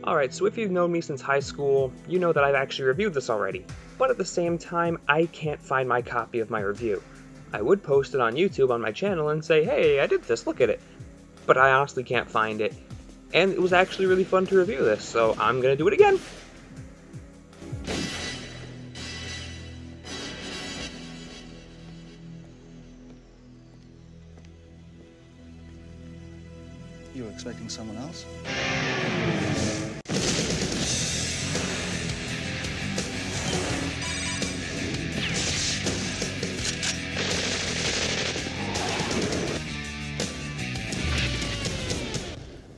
Alright, so if you've known me since high school, you know that I've actually reviewed this already. But at the same time, I can't find my copy of my review. I would post it on YouTube on my channel and say, hey, I did this, look at it. But I honestly can't find it. And it was actually really fun to review this, so I'm gonna do it again. You were expecting someone else?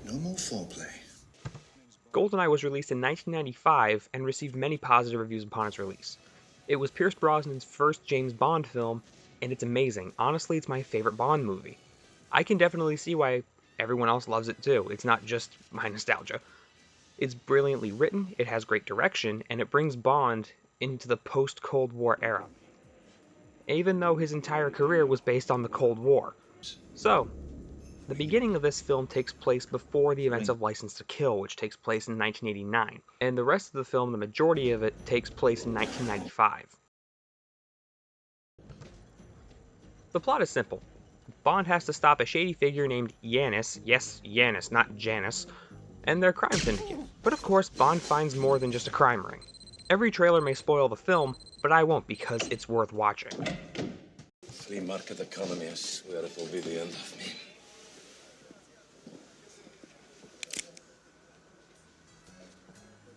No more foreplay. Goldeneye was released in 1995 and received many positive reviews upon its release. It was Pierce Brosnan's first James Bond film, and it's amazing. Honestly, it's my favorite Bond movie. I can definitely see why everyone else loves it too. It's not just my nostalgia. It's brilliantly written, it has great direction, and it brings Bond into the post-Cold War era, even though his entire career was based on the Cold War. So, the beginning of this film takes place before the events of License to Kill, which takes place in 1989, and the rest of the film, the majority of it, takes place in 1995. The plot is simple. Bond has to stop a shady figure named Yanis, yes, Yanis, not Janice, and their crime syndicate. But of course, Bond finds more than just a crime ring. Every trailer may spoil the film, but I won't because it's worth watching. Free market economy, I swear it will be the end of me.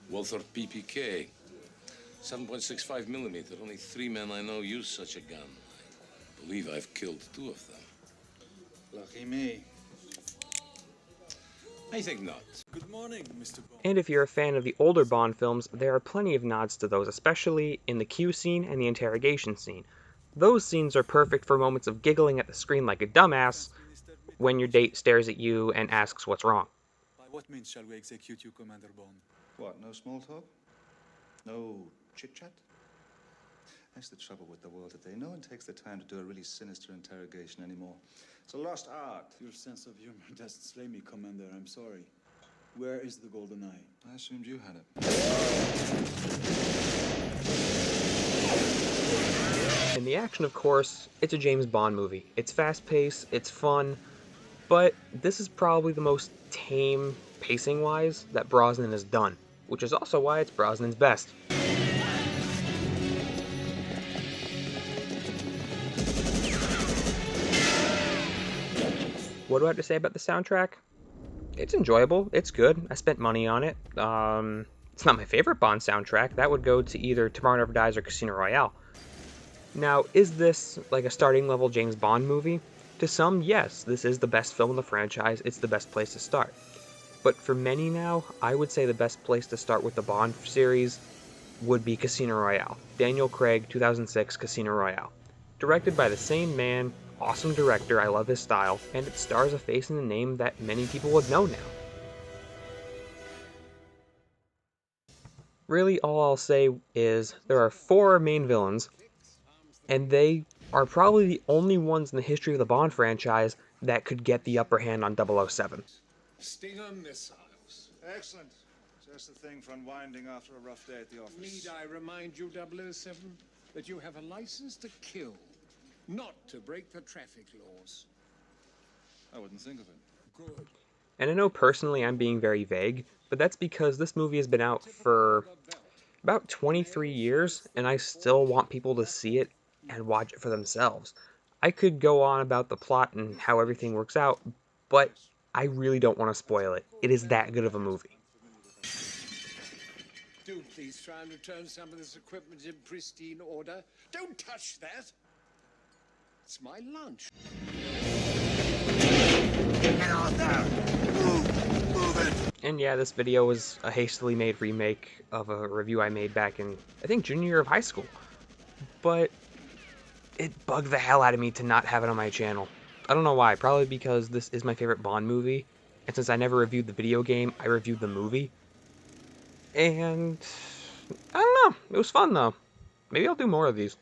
Walther PPK. 7.65 millimeter. Only 3 men I know use such a gun. I believe I've killed 2 of them. Lucky me. I think not. Good morning, Mr. Bond. And if you're a fan of the older Bond films, there are plenty of nods to those, especially in the Q scene and the interrogation scene. Those scenes are perfect for moments of giggling at the screen like a dumbass when your date stares at you and asks what's wrong. By what means shall we execute you, Commander Bond? What, no small talk? No chit-chat? That's the trouble with the world today. No one takes the time to do a really sinister interrogation anymore. It's a lost art. Your sense of humor doesn't slay me, Commander. I'm sorry. Where is the Goldeneye? I assumed you had it. In the action, of course, it's a James Bond movie. It's fast-paced, it's fun, but this is probably the most tame, pacing-wise, that Brosnan has done, which is also why it's Brosnan's best. What do I have to say about the soundtrack? It's enjoyable, it's good, I spent money on it. It's not my favorite Bond soundtrack, that would go to either Tomorrow Never Dies or Casino Royale. Now, is this like a starting level James Bond movie? To some, yes, this is the best film in the franchise, it's the best place to start. But for many now, I would say the best place to start with the Bond series would be Casino Royale. Daniel Craig, 2006, Casino Royale. Directed by the same man, awesome director, I love his style, and it stars a face and a name that many people would know now. Really, all I'll say is there are 4 main villains, and they are probably the only ones in the history of the Bond franchise that could get the upper hand on 007. Stinger missiles. Excellent. Just the thing for unwinding after a rough day at the office. Need I remind you, 007, that you have a license to kill, not to break the traffic laws? I wouldn't think of it. Good. And I know personally I'm being very vague, but that's because this movie has been out for about 23 years, and I still want people to see it and watch it for themselves. I could go on about the plot and how everything works out, but I really don't want to spoil it. It is that good of a movie. Do please try and return some of this equipment in pristine order. Don't touch that. It's my lunch. And yeah, this video was a hastily made remake of a review I made back in, I think, junior year of high school. But it bugged the hell out of me to not have it on my channel. I don't know why, probably because this is my favorite Bond movie, and since I never reviewed the video game, I reviewed the movie. And I don't know, it was fun though. Maybe I'll do more of these.